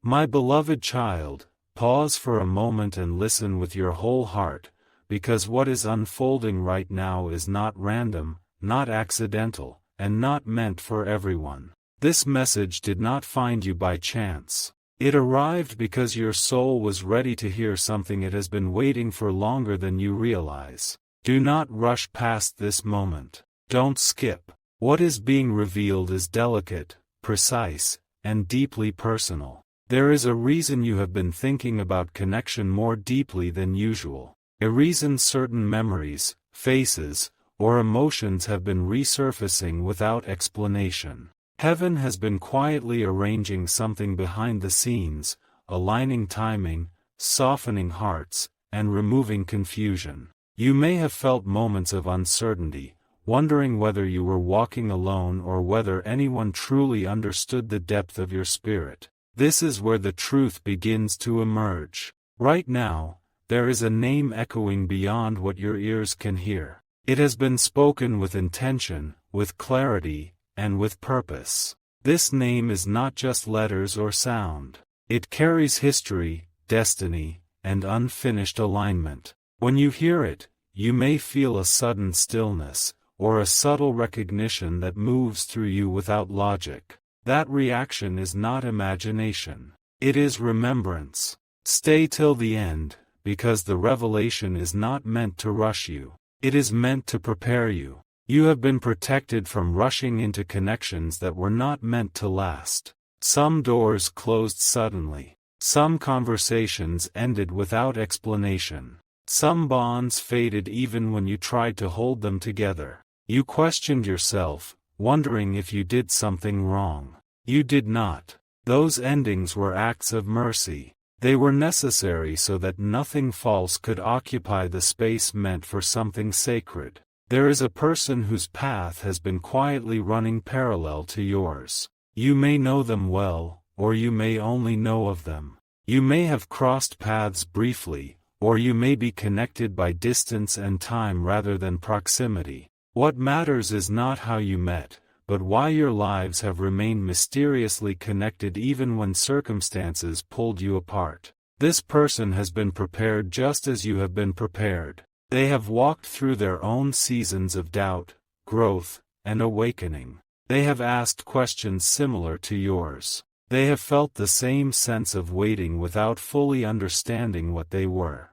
My beloved child, pause for a moment and listen with your whole heart, because what is unfolding right now is not random, not accidental, and not meant for everyone. This message did not find you by chance. It arrived because your soul was ready to hear something it has been waiting for longer than you realize. Do not rush past this moment. Don't skip. What is being revealed is delicate, precise, and deeply personal. There is a reason you have been thinking about connection more deeply than usual. A reason certain memories, faces, or emotions have been resurfacing without explanation. Heaven has been quietly arranging something behind the scenes, aligning timing, softening hearts, and removing confusion. You may have felt moments of uncertainty, wondering whether you were walking alone or whether anyone truly understood the depth of your spirit. This is where the truth begins to emerge. Right now, there is a name echoing beyond what your ears can hear. It has been spoken with intention, with clarity, and with purpose. This name is not just letters or sound. It carries history, destiny, and unfinished alignment. When you hear it, you may feel a sudden stillness, or a subtle recognition that moves through you without logic. That reaction is not imagination. It is remembrance. Stay till the end, because the revelation is not meant to rush you. It is meant to prepare you. You have been protected from rushing into connections that were not meant to last. Some doors closed suddenly. Some conversations ended without explanation. Some bonds faded even when you tried to hold them together. You questioned yourself, wondering if you did something wrong. You did not. Those endings were acts of mercy. They were necessary so that nothing false could occupy the space meant for something sacred. There is a person whose path has been quietly running parallel to yours. You may know them well, or you may only know of them. You may have crossed paths briefly, or you may be connected by distance and time rather than proximity. What matters is not how you met, but why your lives have remained mysteriously connected even when circumstances pulled you apart. This person has been prepared just as you have been prepared. They have walked through their own seasons of doubt, growth, and awakening. They have asked questions similar to yours. They have felt the same sense of waiting without fully understanding what they were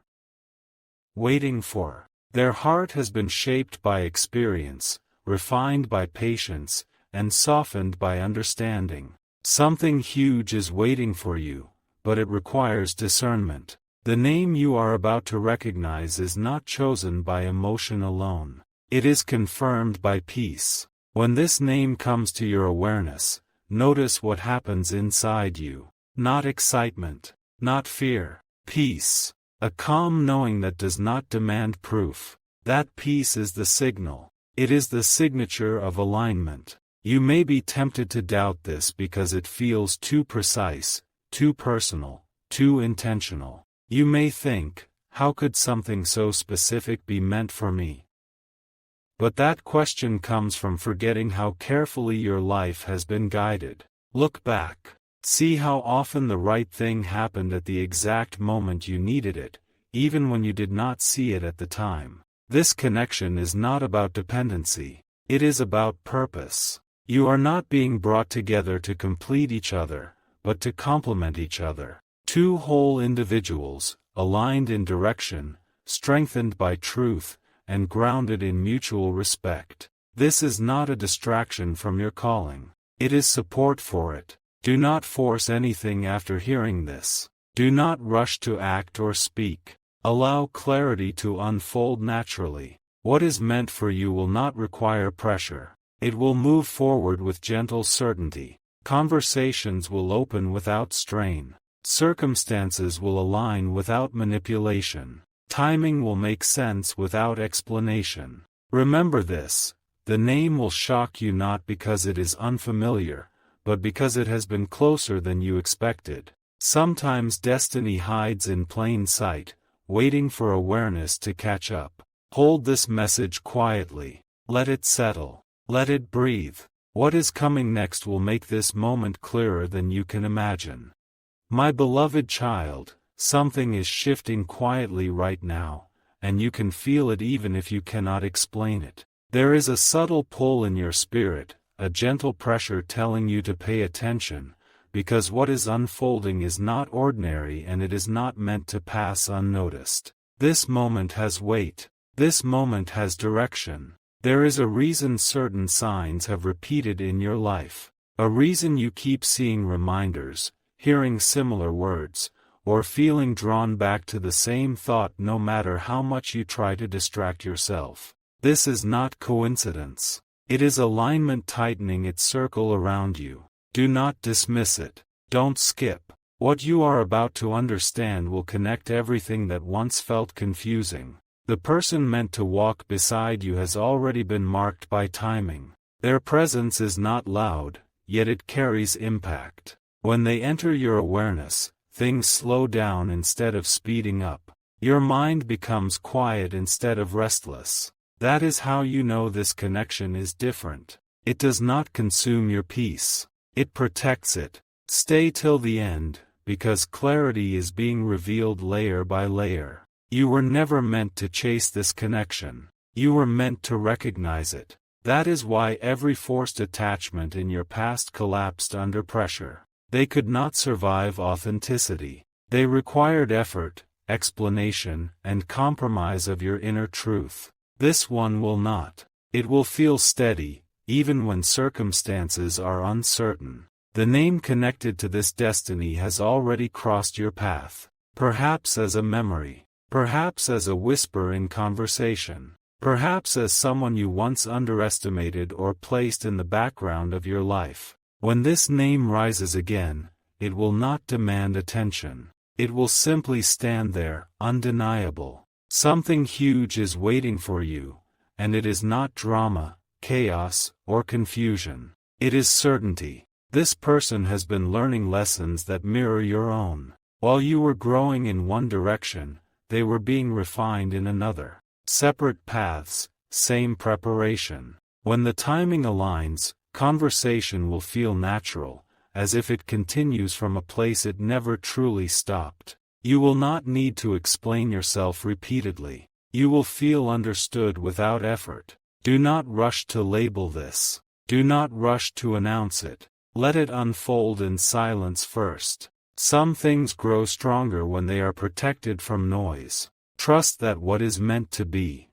waiting for. Their heart has been shaped by experience, refined by patience, and softened by understanding. Something huge is waiting for you, but it requires discernment. The name you are about to recognize is not chosen by emotion alone. It is confirmed by peace. When this name comes to your awareness, notice what happens inside you. Not excitement, not fear, peace. A calm knowing that does not demand proof. That peace is the signal. It is the signature of alignment. You may be tempted to doubt this because it feels too precise, too personal, too intentional. You may think, how could something so specific be meant for me? But that question comes from forgetting how carefully your life has been guided. Look back. See how often the right thing happened at the exact moment you needed it, even when you did not see it at the time. This connection is not about dependency. It is about purpose. You are not being brought together to complete each other, but to complement each other. Two whole individuals, aligned in direction, strengthened by truth, and grounded in mutual respect. This is not a distraction from your calling. It is support for it. Do not force anything after hearing this. Do not rush to act or speak. Allow clarity to unfold naturally. What is meant for you will not require pressure. It will move forward with gentle certainty. Conversations will open without strain. Circumstances will align without manipulation. Timing will make sense without explanation. Remember this, the name will shock you not because it is unfamiliar, but because it has been closer than you expected. Sometimes destiny hides in plain sight, waiting for awareness to catch up. Hold this message quietly. Let it settle. Let it breathe. What is coming next will make this moment clearer than you can imagine. My beloved child, something is shifting quietly right now, and you can feel it even if you cannot explain it. There is a subtle pull in your spirit, a gentle pressure telling you to pay attention, because what is unfolding is not ordinary and it is not meant to pass unnoticed. This moment has weight. This moment has direction. There is a reason certain signs have repeated in your life. A reason you keep seeing reminders, hearing similar words, or feeling drawn back to the same thought no matter how much you try to distract yourself. This is not coincidence. It is alignment tightening its circle around you. Do not dismiss it. Don't skip. What you are about to understand will connect everything that once felt confusing. The person meant to walk beside you has already been marked by timing. Their presence is not loud, yet it carries impact. When they enter your awareness, things slow down instead of speeding up. Your mind becomes quiet instead of restless. That is how you know this connection is different. It does not consume your peace. It protects it. Stay till the end, because clarity is being revealed layer by layer. You were never meant to chase this connection. You were meant to recognize it. That is why every forced attachment in your past collapsed under pressure. They could not survive authenticity. They required effort, explanation, and compromise of your inner truth. This one will not. It will feel steady, even when circumstances are uncertain. The name connected to this destiny has already crossed your path. Perhaps as a memory. Perhaps as a whisper in conversation. Perhaps as someone you once underestimated or placed in the background of your life. When this name rises again, it will not demand attention. It will simply stand there, undeniable. Something huge is waiting for you, and it is not drama, chaos, or confusion. It is certainty. This person has been learning lessons that mirror your own. While you were growing in one direction, they were being refined in another. Separate paths, same preparation. When the timing aligns, conversation will feel natural, as if it continues from a place it never truly stopped. You will not need to explain yourself repeatedly. You will feel understood without effort. Do not rush to label this. Do not rush to announce it. Let it unfold in silence first. Some things grow stronger when they are protected from noise. Trust that what is meant to be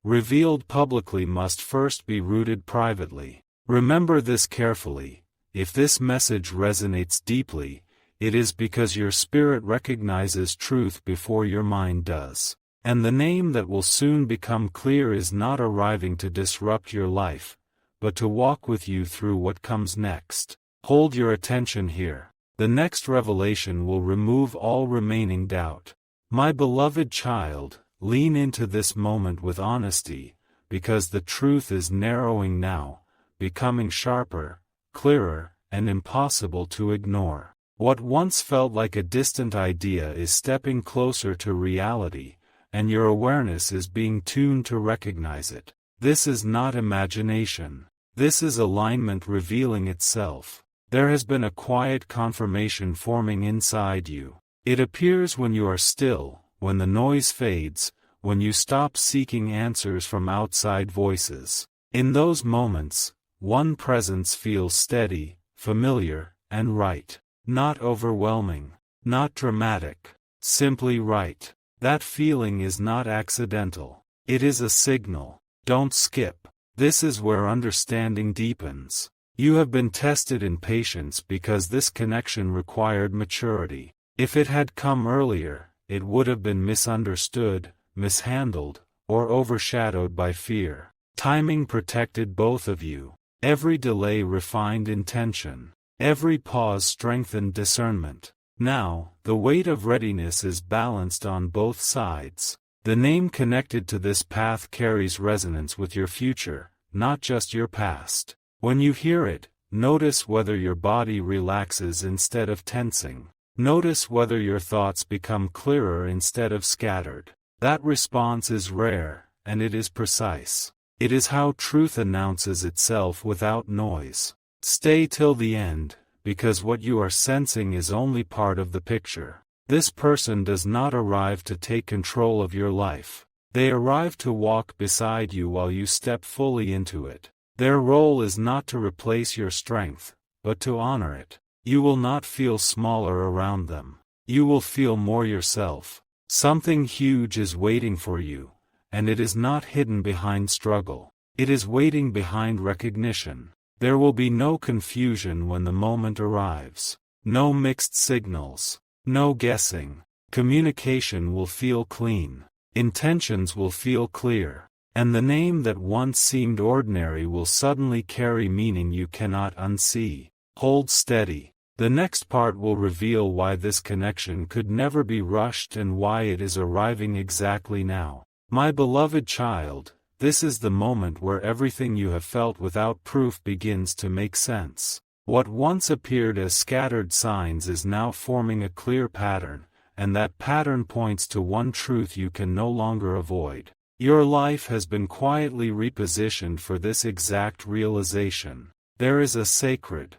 revealed publicly must first be rooted privately. Remember this carefully. If this message resonates deeply, it is because your spirit recognizes truth before your mind does. And the name that will soon become clear is not arriving to disrupt your life, but to walk with you through what comes next. Hold your attention here. The next revelation will remove all remaining doubt. My beloved child, lean into this moment with honesty, because the truth is narrowing now, becoming sharper, clearer, and impossible to ignore. What once felt like a distant idea is stepping closer to reality, and your awareness is being tuned to recognize it. This is not imagination. This is alignment revealing itself. There has been a quiet confirmation forming inside you. It appears when you are still, when the noise fades, when you stop seeking answers from outside voices. In those moments, one presence feels steady, familiar, and right. Not overwhelming, not dramatic, simply right. That feeling is not accidental. It is a signal. Don't skip. This is where understanding deepens. You have been tested in patience because this connection required maturity. If it had come earlier, it would have been misunderstood, mishandled, or overshadowed by fear. Timing protected both of you. Every delay refined intention. Every pause strengthened discernment. Now, the weight of readiness is balanced on both sides. The name connected to this path carries resonance with your future, not just your past. When you hear it, notice whether your body relaxes instead of tensing. Notice whether your thoughts become clearer instead of scattered. That response is rare, and it is precise. It is how truth announces itself without noise. Stay till the end, because what you are sensing is only part of the picture. This person does not arrive to take control of your life. They arrive to walk beside you while you step fully into it. Their role is not to replace your strength, but to honor it. You will not feel smaller around them. You will feel more yourself. Something huge is waiting for you, and it is not hidden behind struggle. It is waiting behind recognition. There will be no confusion when the moment arrives. No mixed signals. No guessing. Communication will feel clean. Intentions will feel clear. And the name that once seemed ordinary will suddenly carry meaning you cannot unsee. Hold steady. The next part will reveal why this connection could never be rushed and why it is arriving exactly now. My beloved child, this is the moment where everything you have felt without proof begins to make sense. What once appeared as scattered signs is now forming a clear pattern, and that pattern points to one truth you can no longer avoid. Your life has been quietly repositioned for this exact realization. There is a sacred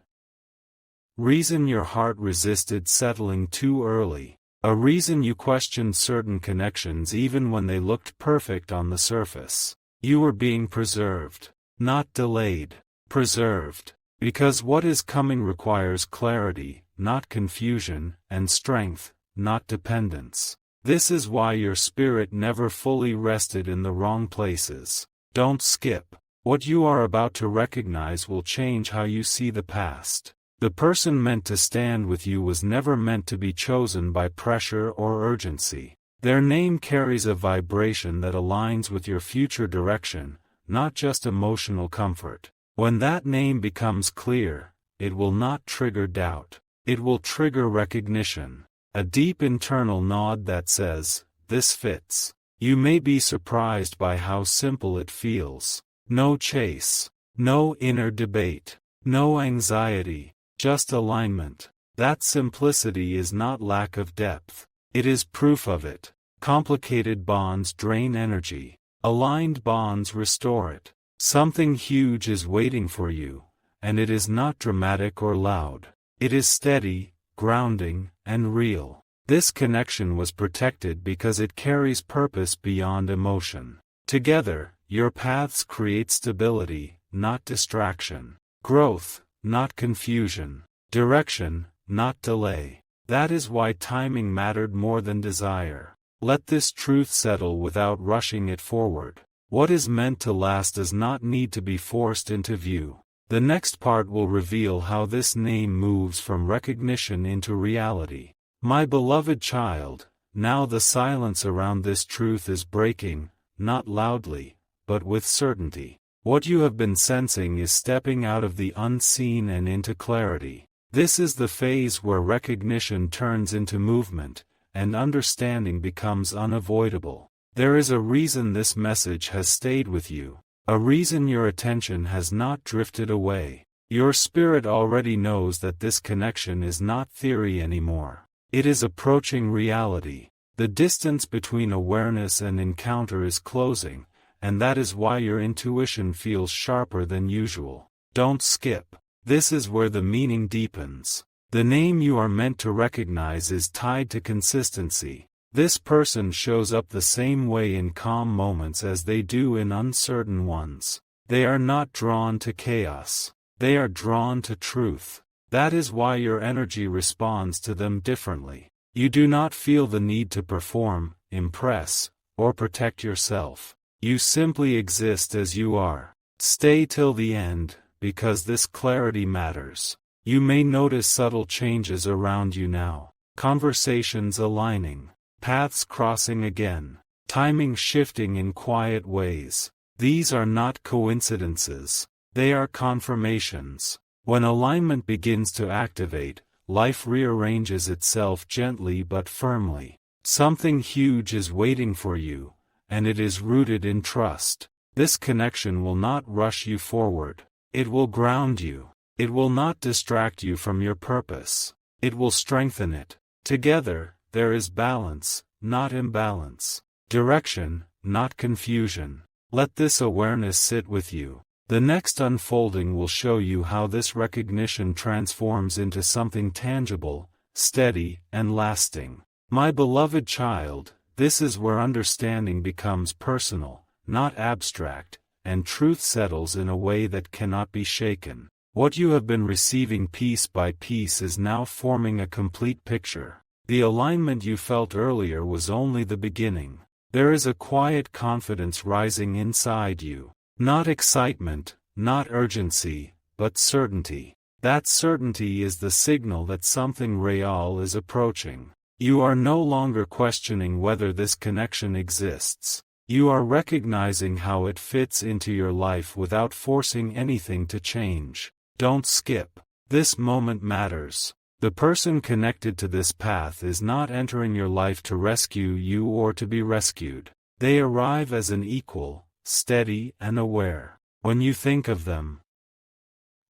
reason your heart resisted settling too early. A reason you questioned certain connections even when they looked perfect on the surface. You were being preserved, not delayed. Preserved. Because what is coming requires clarity, not confusion, and strength, not dependence. This is why your spirit never fully rested in the wrong places. Don't skip. What you are about to recognize will change how you see the past. The person meant to stand with you was never meant to be chosen by pressure or urgency. Their name carries a vibration that aligns with your future direction, not just emotional comfort. When that name becomes clear, it will not trigger doubt. It will trigger recognition. A deep internal nod that says, "This fits." You may be surprised by how simple it feels. No chase. No inner debate. No anxiety. Just alignment. That simplicity is not lack of depth. It is proof of it. Complicated bonds drain energy. Aligned bonds restore it. Something huge is waiting for you, and it is not dramatic or loud. It is steady, grounding, and real. This connection was protected because it carries purpose beyond emotion. Together, your paths create stability, not distraction. Growth, not confusion. Direction, not delay. That is why timing mattered more than desire. Let this truth settle without rushing it forward. What is meant to last does not need to be forced into view. The next part will reveal how this name moves from recognition into reality. My beloved child, now the silence around this truth is breaking, not loudly, but with certainty. What you have been sensing is stepping out of the unseen and into clarity. This is the phase where recognition turns into movement, and understanding becomes unavoidable. There is a reason this message has stayed with you. A reason your attention has not drifted away. Your spirit already knows that this connection is not theory anymore. It is approaching reality. The distance between awareness and encounter is closing, and that is why your intuition feels sharper than usual. Don't skip. This is where the meaning deepens. The name you are meant to recognize is tied to consistency. This person shows up the same way in calm moments as they do in uncertain ones. They are not drawn to chaos. They are drawn to truth. That is why your energy responds to them differently. You do not feel the need to perform, impress, or protect yourself. You simply exist as you are. Stay till the end, because this clarity matters. You may notice subtle changes around you now. Conversations aligning. Paths crossing again. Timing shifting in quiet ways. These are not coincidences. They are confirmations. When alignment begins to activate, life rearranges itself gently but firmly. Something huge is waiting for you, and it is rooted in trust. This connection will not rush you forward. It will ground you. It will not distract you from your purpose. It will strengthen it. Together, there is balance, not imbalance. Direction, not confusion. Let this awareness sit with you. The next unfolding will show you how this recognition transforms into something tangible, steady, and lasting. My beloved child, this is where understanding becomes personal, not abstract, and truth settles in a way that cannot be shaken. What you have been receiving piece by piece is now forming a complete picture. The alignment you felt earlier was only the beginning. There is a quiet confidence rising inside you. Not excitement, not urgency, but certainty. That certainty is the signal that something real is approaching. You are no longer questioning whether this connection exists. You are recognizing how it fits into your life without forcing anything to change. Don't skip. This moment matters. The person connected to this path is not entering your life to rescue you or to be rescued. They arrive as an equal, steady, and aware. When you think of them,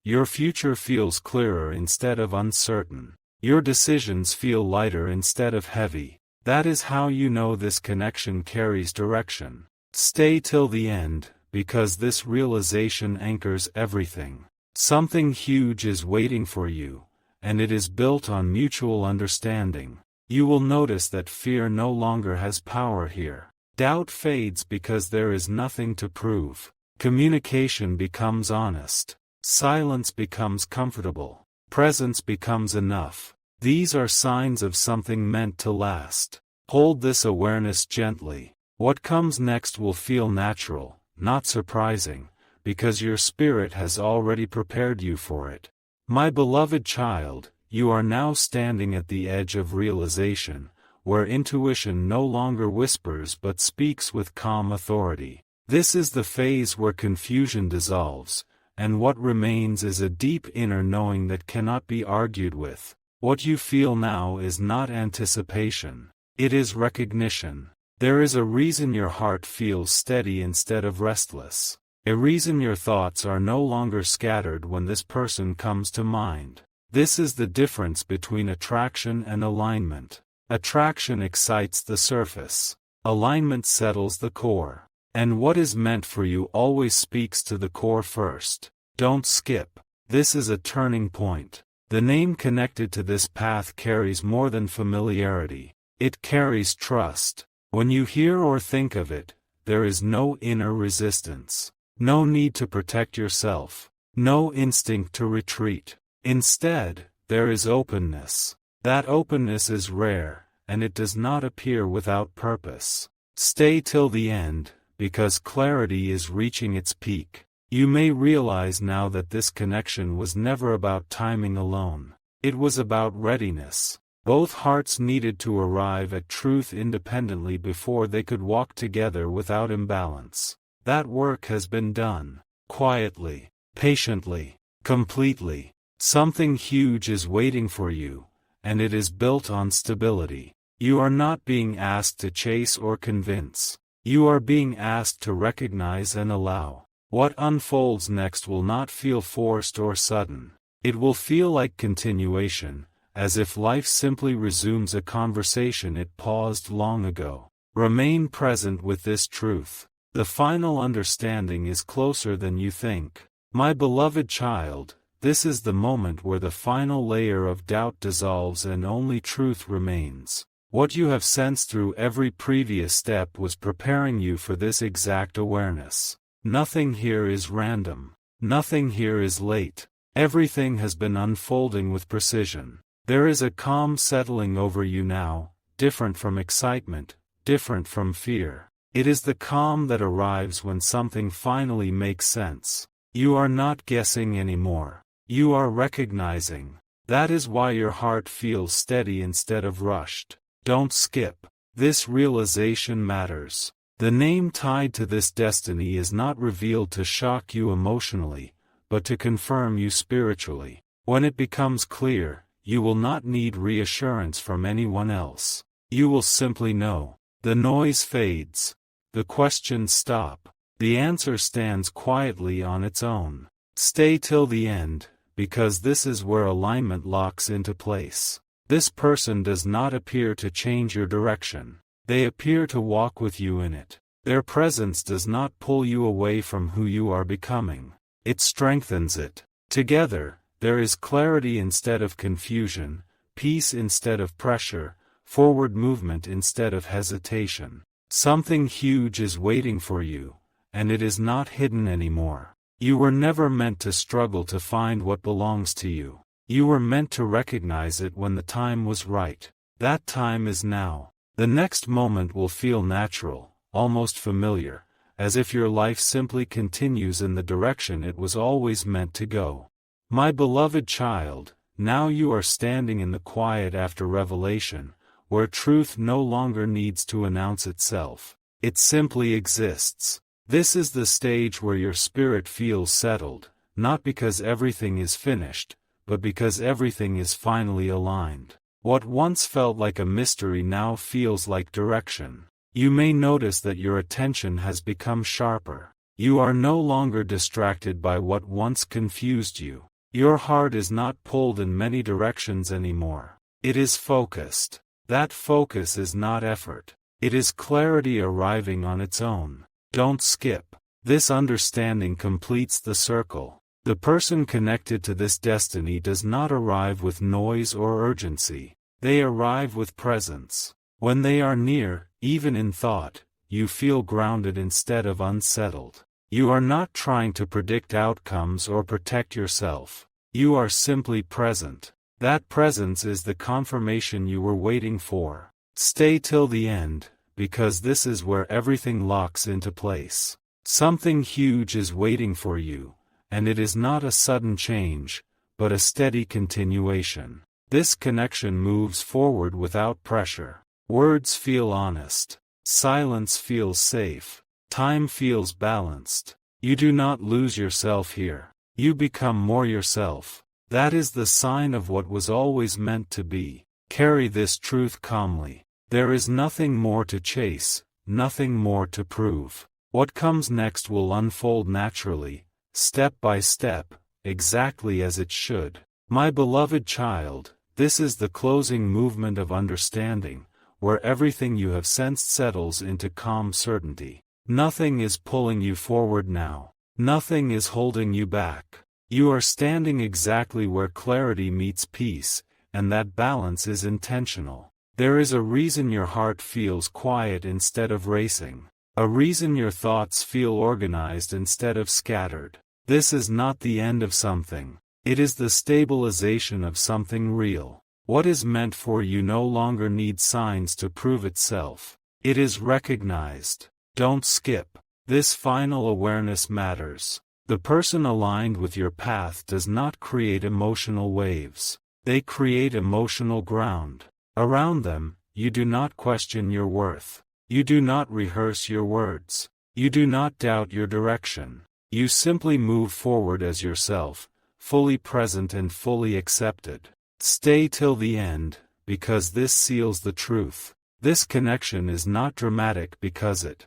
your future feels clearer instead of uncertain. Your decisions feel lighter instead of heavy. That is how you know this connection carries direction. Stay till the end, because this realization anchors everything. Something huge is waiting for you, and it is built on mutual understanding. You will notice that fear no longer has power here. Doubt fades because there is nothing to prove. Communication becomes honest. Silence becomes comfortable. Presence becomes enough. These are signs of something meant to last. Hold this awareness gently. What comes next will feel natural, not surprising, because your spirit has already prepared you for it. My beloved child, you are now standing at the edge of realization, where intuition no longer whispers but speaks with calm authority. This is the phase where confusion dissolves, and what remains is a deep inner knowing that cannot be argued with. What you feel now is not anticipation. It is recognition. There is a reason your heart feels steady instead of restless. A reason your thoughts are no longer scattered when this person comes to mind. This is the difference between attraction and alignment. Attraction excites the surface. Alignment settles the core. And what is meant for you always speaks to the core first. Don't skip. This is a turning point. The name connected to this path carries more than familiarity. It carries trust. When you hear or think of it, there is no inner resistance. No need to protect yourself. No instinct to retreat. Instead, there is openness. That openness is rare, and it does not appear without purpose. Stay till the end, because clarity is reaching its peak. You may realize now that this connection was never about timing alone. It was about readiness. Both hearts needed to arrive at truth independently before they could walk together without imbalance. That work has been done. Quietly, patiently, completely. Something huge is waiting for you, and it is built on stability. You are not being asked to chase or convince. You are being asked to recognize and allow. What unfolds next will not feel forced or sudden. It will feel like continuation, as if life simply resumes a conversation it paused long ago. Remain present with this truth. The final understanding is closer than you think. My beloved child, this is the moment where the final layer of doubt dissolves and only truth remains. What you have sensed through every previous step was preparing you for this exact awareness. Nothing here is random. Nothing here is late. Everything has been unfolding with precision. There is a calm settling over you now, different from excitement, different from fear. It is the calm that arrives when something finally makes sense. You are not guessing anymore. You are recognizing. That is why your heart feels steady instead of rushed. Don't skip. This realization matters. The name tied to this destiny is not revealed to shock you emotionally, but to confirm you spiritually. When it becomes clear, you will not need reassurance from anyone else. You will simply know. The noise fades. The questions stop. The answer stands quietly on its own. Stay till the end, because this is where alignment locks into place. This person does not appear to change your direction. They appear to walk with you in it. Their presence does not pull you away from who you are becoming. it strengthens it. Together, there is clarity instead of confusion, peace instead of pressure, forward movement instead of hesitation. Something huge is waiting for you, and it is not hidden anymore. You were never meant to struggle to find what belongs to you. You were meant to recognize it when the time was right. That time is now. The next moment will feel natural, almost familiar, as if your life simply continues in the direction it was always meant to go. My beloved child, now you are standing in the quiet after revelation, where truth no longer needs to announce itself. It simply exists. This is the stage where your spirit feels settled, not because everything is finished, but because everything is finally aligned. What once felt like a mystery now feels like direction. You may notice that your attention has become sharper. You are no longer distracted by what once confused you. Your heart is not pulled in many directions anymore. It is focused. That focus is not effort. It is clarity arriving on its own. Don't skip. This understanding completes the circle. The person connected to this destiny does not arrive with noise or urgency. They arrive with presence. When they are near, even in thought, you feel grounded instead of unsettled. You are not trying to predict outcomes or protect yourself. You are simply present. That presence is the confirmation you were waiting for. Stay till the end, because this is where everything locks into place. Something huge is waiting for you, and it is not a sudden change, but a steady continuation. This connection moves forward without pressure. Words feel honest. Silence feels safe. Time feels balanced. You do not lose yourself here. You become more yourself. That is the sign of what was always meant to be. Carry this truth calmly. There is nothing more to chase, nothing more to prove. What comes next will unfold naturally, step by step, exactly as it should. My beloved child, this is the closing movement of understanding, where everything you have sensed settles into calm certainty. Nothing is pulling you forward now. Nothing is holding you back. You are standing exactly where clarity meets peace, and that balance is intentional. There is a reason your heart feels quiet instead of racing. A reason your thoughts feel organized instead of scattered. This is not the end of something. It is the stabilization of something real. What is meant for you no longer needs signs to prove itself. It is recognized. Don't skip. This final awareness matters. The person aligned with your path does not create emotional waves. They create emotional ground. Around them, you do not question your worth. You do not rehearse your words. You do not doubt your direction. You simply move forward as yourself, fully present and fully accepted. Stay till the end, because this seals the truth. This connection is not dramatic because it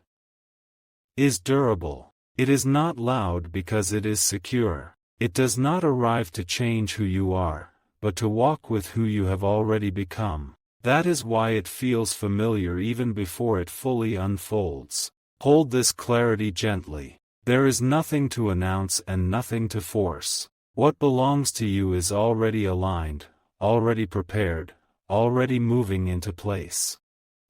is durable. It is not loud because it is secure. It does not arrive to change who you are, but to walk with who you have already become. That is why it feels familiar even before it fully unfolds. Hold this clarity gently. There is nothing to announce and nothing to force. What belongs to you is already aligned, already prepared, already moving into place.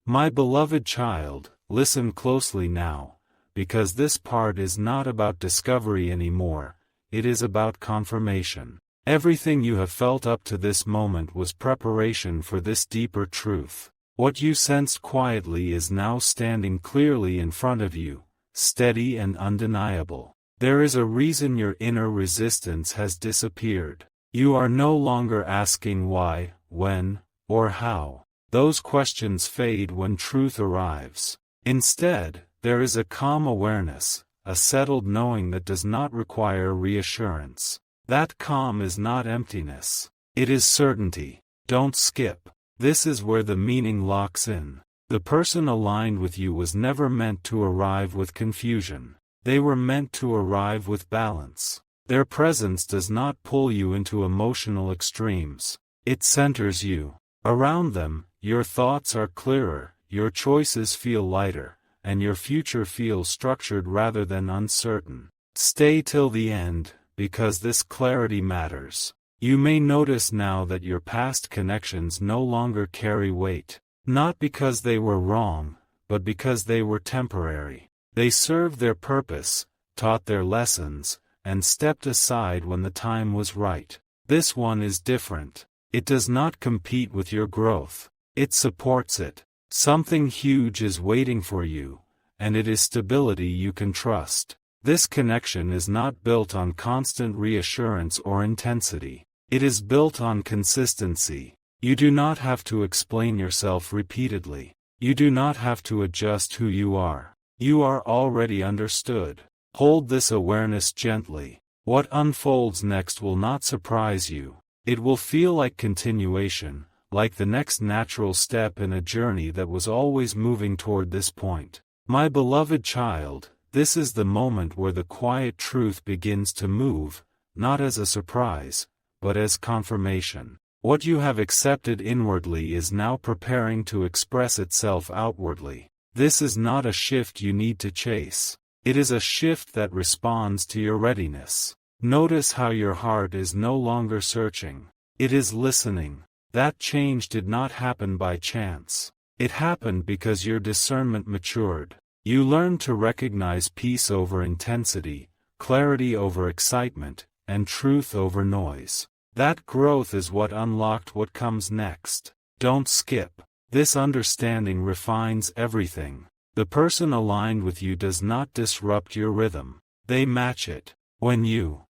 My beloved child, listen closely now, because this part is not about discovery anymore, it is about confirmation. Everything you have felt up to this moment was preparation for this deeper truth. What you sensed quietly is now standing clearly in front of you, steady and undeniable. There is a reason your inner resistance has disappeared. You are no longer asking why, when, or how. Those questions fade when truth arrives. Instead, there is a calm awareness, a settled knowing that does not require reassurance. That calm is not emptiness. It is certainty. Don't skip. This is where the meaning locks in. The person aligned with you was never meant to arrive with confusion. They were meant to arrive with balance. Their presence does not pull you into emotional extremes. It centers you. Around them, your thoughts are clearer, your choices feel lighter, and your future feels structured rather than uncertain. Stay till the end, because this clarity matters. You may notice now that your past connections no longer carry weight, not because they were wrong, but because they were temporary. They served their purpose, taught their lessons, and stepped aside when the time was right. This one is different. It does not compete with your growth. It supports it. Something huge is waiting for you, and it is stability you can trust. This connection is not built on constant reassurance or intensity. It is built on consistency. You do not have to explain yourself repeatedly. You do not have to adjust who you are. You are already understood. Hold this awareness gently. What unfolds next will not surprise you. It will feel like continuation, like the next natural step in a journey that was always moving toward this point. My beloved child, this is the moment where the quiet truth begins to move, not as a surprise, but as confirmation. What you have accepted inwardly is now preparing to express itself outwardly. This is not a shift you need to chase. It is a shift that responds to your readiness. Notice how your heart is no longer searching. It is listening. That change did not happen by chance. It happened because your discernment matured. You learned to recognize peace over intensity, clarity over excitement, and truth over noise. That growth is what unlocked what comes next. Don't skip. This understanding refines everything. The person aligned with you does not disrupt your rhythm. They match it. When you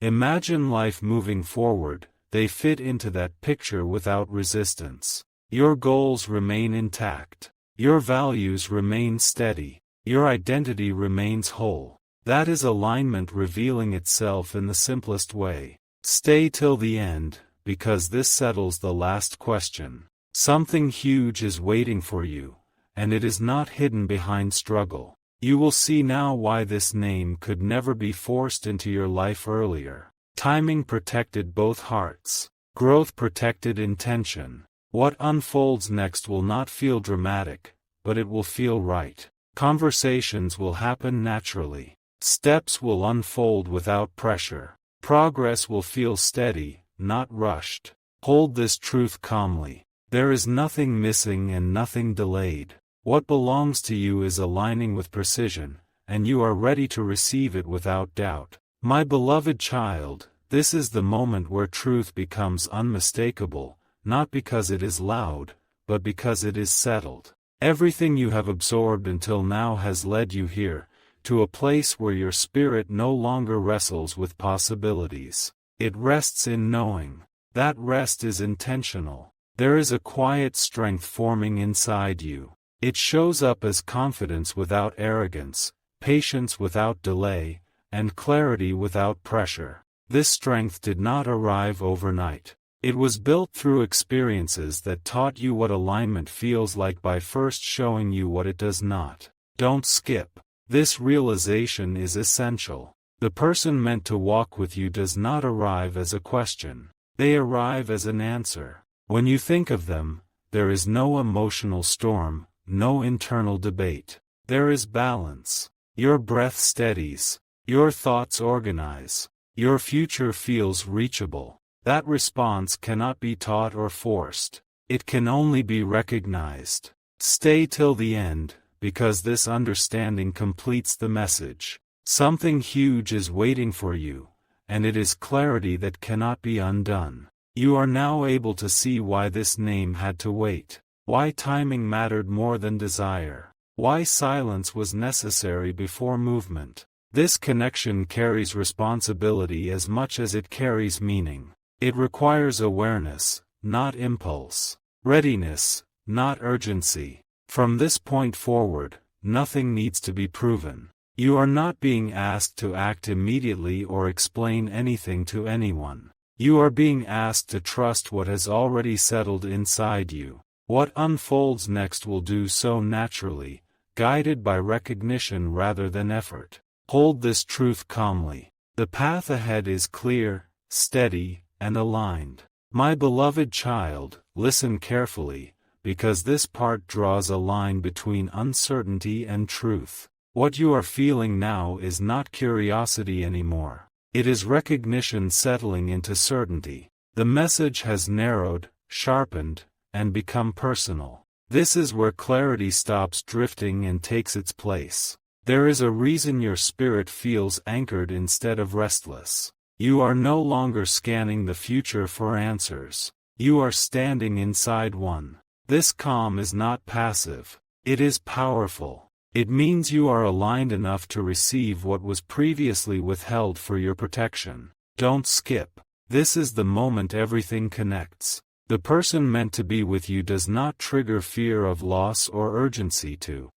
imagine life moving forward, they fit into that picture without resistance. Your goals remain intact. Your values remain steady. Your identity remains whole. That is alignment revealing itself in the simplest way. Stay till the end, because this settles the last question. Something huge is waiting for you, and it is not hidden behind struggle. You will see now why this name could never be forced into your life earlier. Timing protected both hearts. Growth protected intention. What unfolds next will not feel dramatic, but it will feel right. Conversations will happen naturally. Steps will unfold without pressure. Progress will feel steady, not rushed. Hold this truth calmly. There is nothing missing and nothing delayed. What belongs to you is aligning with precision, and you are ready to receive it without doubt. My beloved child, this is the moment where truth becomes unmistakable, not because it is loud, but because it is settled. Everything you have absorbed until now has led you here, to a place where your spirit no longer wrestles with possibilities. It rests in knowing. That rest is intentional. There is a quiet strength forming inside you. It shows up as confidence without arrogance, patience without delay, and clarity without pressure. This strength did not arrive overnight. It was built through experiences that taught you what alignment feels like by first showing you what it does not. Don't skip. This realization is essential. The person meant to walk with you does not arrive as a question. They arrive as an answer. When you think of them, there is no emotional storm, no internal debate. There is balance. Your breath steadies. Your thoughts organize. Your future feels reachable. That response cannot be taught or forced. It can only be recognized. Stay till the end, because this understanding completes the message. Something huge is waiting for you, and it is clarity that cannot be undone. You are now able to see why this name had to wait, why timing mattered more than desire, why silence was necessary before movement. This connection carries responsibility as much as it carries meaning. It requires awareness, not impulse, readiness, not urgency. From this point forward, nothing needs to be proven. You are not being asked to act immediately or explain anything to anyone. You are being asked to trust what has already settled inside you. What unfolds next will do so naturally, guided by recognition rather than effort. Hold this truth calmly. The path ahead is clear, steady, and aligned. My beloved child, listen carefully, because this part draws a line between uncertainty and truth. What you are feeling now is not curiosity anymore. It is recognition settling into certainty. The message has narrowed, sharpened, and become personal. This is where clarity stops drifting and takes its place. There is a reason your spirit feels anchored instead of restless. You are no longer scanning the future for answers. You are standing inside one. This calm is not passive. It is powerful. It means you are aligned enough to receive what was previously withheld for your protection. Don't skip. This is the moment everything connects. The person meant to be with you does not trigger fear of loss or urgency to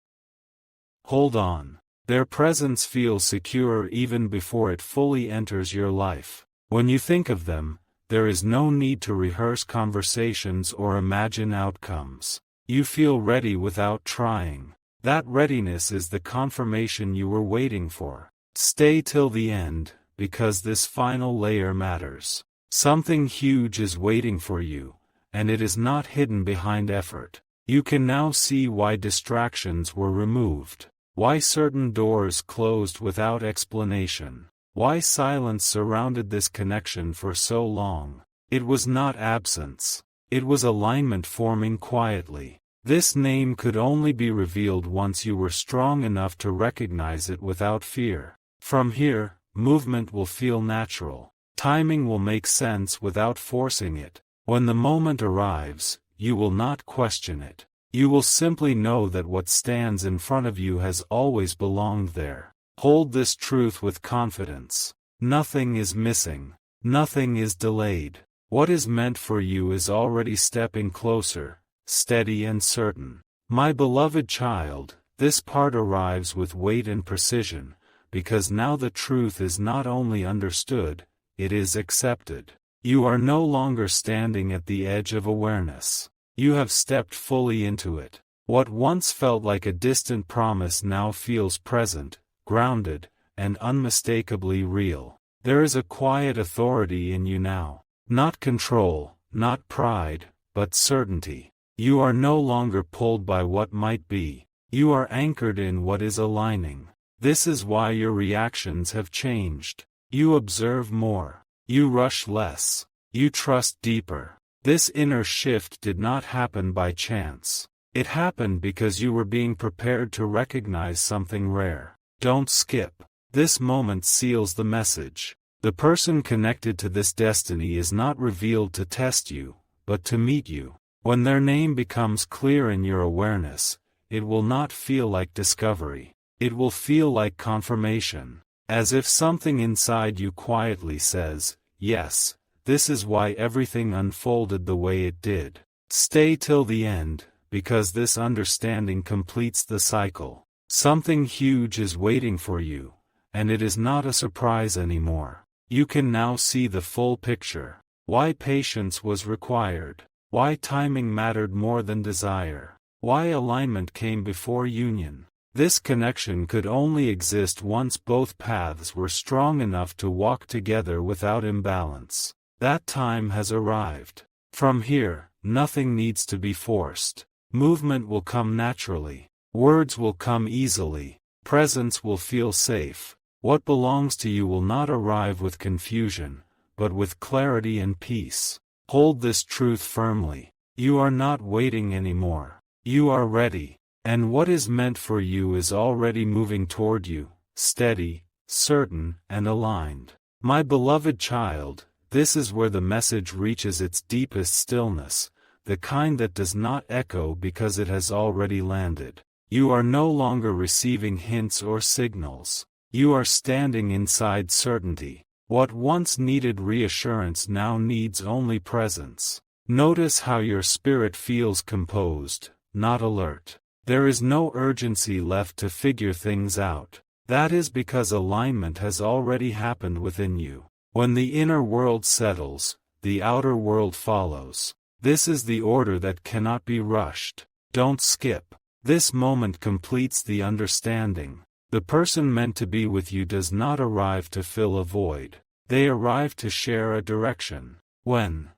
hold on. Their presence feels secure even before it fully enters your life. When you think of them, there is no need to rehearse conversations or imagine outcomes. You feel ready without trying. That readiness is the confirmation you were waiting for. Stay till the end, because this final layer matters. Something huge is waiting for you, and it is not hidden behind effort. You can now see why distractions were removed, why certain doors closed without explanation, why silence surrounded this connection for so long. It was not absence. It was alignment forming quietly. This name could only be revealed once you were strong enough to recognize it without fear. From here, movement will feel natural. Timing will make sense without forcing it. When the moment arrives, you will not question it. You will simply know that what stands in front of you has always belonged there. Hold this truth with confidence. Nothing is missing. Nothing is delayed. What is meant for you is already stepping closer, steady and certain. My beloved child, this part arrives with weight and precision, because now the truth is not only understood, it is accepted. You are no longer standing at the edge of awareness. You have stepped fully into it. What once felt like a distant promise now feels present, grounded, and unmistakably real. There is a quiet authority in you now. Not control, not pride, but certainty. You are no longer pulled by what might be. You are anchored in what is aligning. This is why your reactions have changed. You observe more. You rush less. You trust deeper. This inner shift did not happen by chance. It happened because you were being prepared to recognize something rare. Don't skip. This moment seals the message. The person connected to this destiny is not revealed to test you, but to meet you. When their name becomes clear in your awareness, it will not feel like discovery. It will feel like confirmation. As if something inside you quietly says, yes, this is why everything unfolded the way it did. Stay till the end, because this understanding completes the cycle. Something huge is waiting for you, and it is not a surprise anymore. You can now see the full picture. Why patience was required. Why timing mattered more than desire. Why alignment came before union. This connection could only exist once both paths were strong enough to walk together without imbalance. That time has arrived. From here, nothing needs to be forced. Movement will come naturally. Words will come easily. Presence will feel safe. What belongs to you will not arrive with confusion, but with clarity and peace. Hold this truth firmly. You are not waiting anymore. You are ready. And what is meant for you is already moving toward you, steady, certain, and aligned. My beloved child, this is where the message reaches its deepest stillness, the kind that does not echo because it has already landed. You are no longer receiving hints or signals. You are standing inside certainty. What once needed reassurance now needs only presence. Notice how your spirit feels composed, not alert. There is no urgency left to figure things out. That is because alignment has already happened within you. When the inner world settles, the outer world follows. This is the order that cannot be rushed. Don't skip. This moment completes the understanding. The person meant to be with you does not arrive to fill a void. They arrive to share a direction. When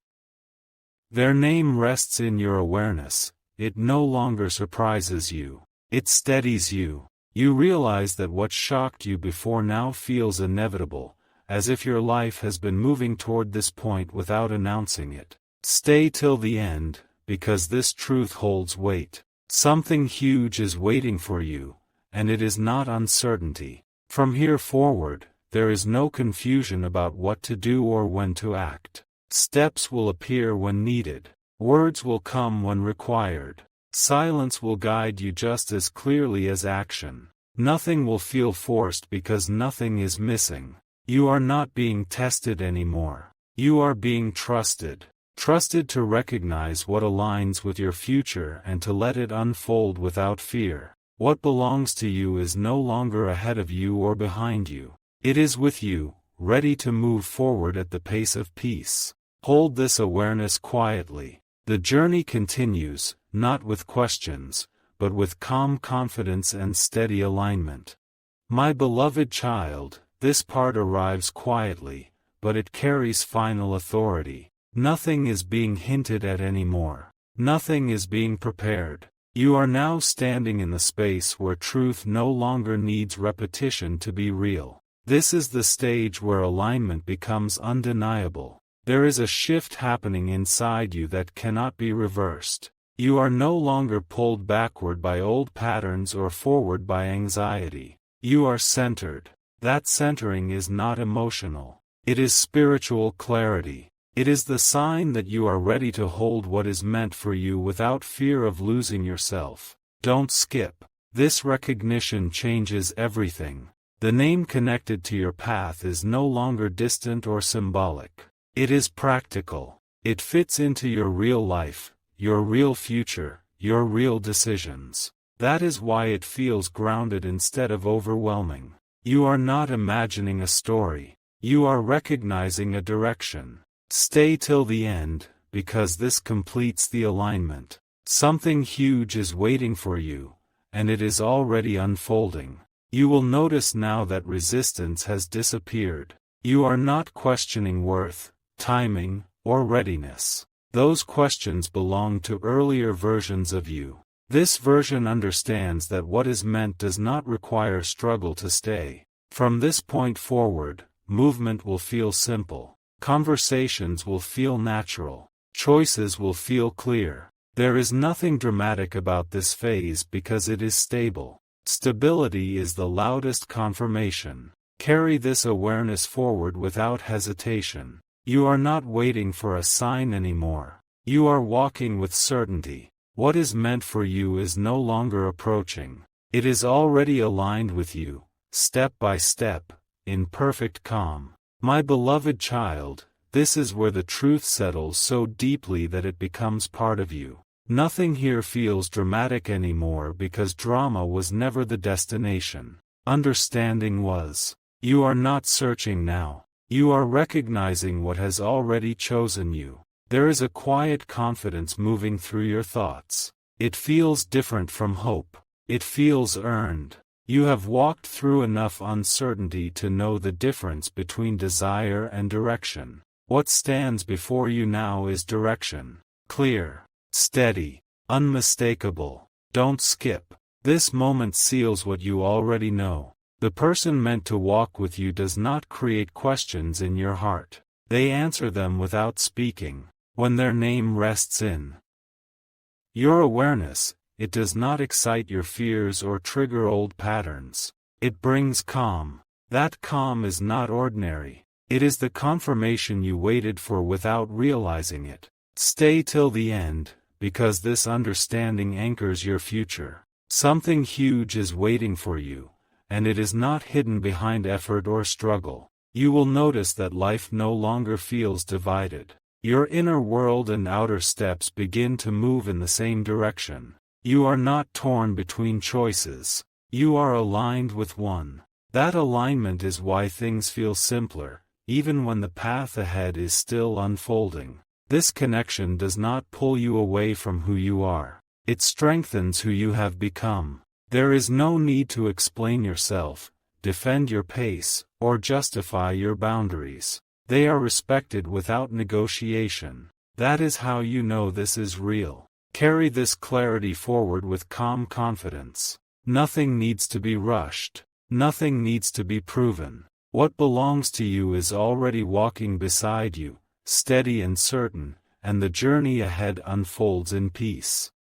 their name rests in your awareness, it no longer surprises you. It steadies you. You realize that what shocked you before now feels inevitable, as if your life has been moving toward this point without announcing it. Stay till the end, because this truth holds weight. Something huge is waiting for you, and it is not uncertainty. From here forward, there is no confusion about what to do or when to act. Steps will appear when needed. Words will come when required. Silence will guide you just as clearly as action. Nothing will feel forced because nothing is missing. You are not being tested anymore. You are being trusted. Trusted to recognize what aligns with your future and to let it unfold without fear. What belongs to you is no longer ahead of you or behind you. It is with you, ready to move forward at the pace of peace. Hold this awareness quietly. The journey continues, not with questions, but with calm confidence and steady alignment. My beloved child, this part arrives quietly, but it carries final authority. Nothing is being hinted at anymore. Nothing is being prepared. You are now standing in the space where truth no longer needs repetition to be real. This is the stage where alignment becomes undeniable. There is a shift happening inside you that cannot be reversed. You are no longer pulled backward by old patterns or forward by anxiety. You are centered. That centering is not emotional. It is spiritual clarity. It is the sign that you are ready to hold what is meant for you without fear of losing yourself. Don't skip. This recognition changes everything. The name connected to your path is no longer distant or symbolic. It is practical. It fits into your real life, your real future, your real decisions. That is why it feels grounded instead of overwhelming. You are not imagining a story. You are recognizing a direction. Stay till the end, because this completes the alignment. Something huge is waiting for you, and it is already unfolding. You will notice now that resistance has disappeared. You are not questioning worth, timing, or readiness. Those questions belong to earlier versions of you. This version understands that what is meant does not require struggle to stay. From this point forward, movement will feel simple. Conversations will feel natural. Choices will feel clear. There is nothing dramatic about this phase because it is stable. Stability is the loudest confirmation. Carry this awareness forward without hesitation. You are not waiting for a sign anymore. You are walking with certainty. What is meant for you is no longer approaching. It is already aligned with you, step by step, in perfect calm. My beloved child, this is where the truth settles so deeply that it becomes part of you. Nothing here feels dramatic anymore because drama was never the destination. Understanding was. You are not searching now. You are recognizing what has already chosen you. There is a quiet confidence moving through your thoughts. It feels different from hope. It feels earned. You have walked through enough uncertainty to know the difference between desire and direction. What stands before you now is direction. Clear, steady, unmistakable. Don't skip. This moment seals what you already know. The person meant to walk with you does not create questions in your heart. They answer them without speaking. When their name rests in your awareness, it does not excite your fears or trigger old patterns. It brings calm. That calm is not ordinary. It is the confirmation you waited for without realizing it. Stay till the end, because this understanding anchors your future. Something huge is waiting for you, and it is not hidden behind effort or struggle. You will notice that life no longer feels divided. Your inner world and outer steps begin to move in the same direction. You are not torn between choices. You are aligned with one. That alignment is why things feel simpler, even when the path ahead is still unfolding. This connection does not pull you away from who you are. It strengthens who you have become. There is no need to explain yourself, defend your pace, or justify your boundaries. They are respected without negotiation. That is how you know this is real. Carry this clarity forward with calm confidence. Nothing needs to be rushed. Nothing needs to be proven. What belongs to you is already walking beside you, steady and certain, and the journey ahead unfolds in peace.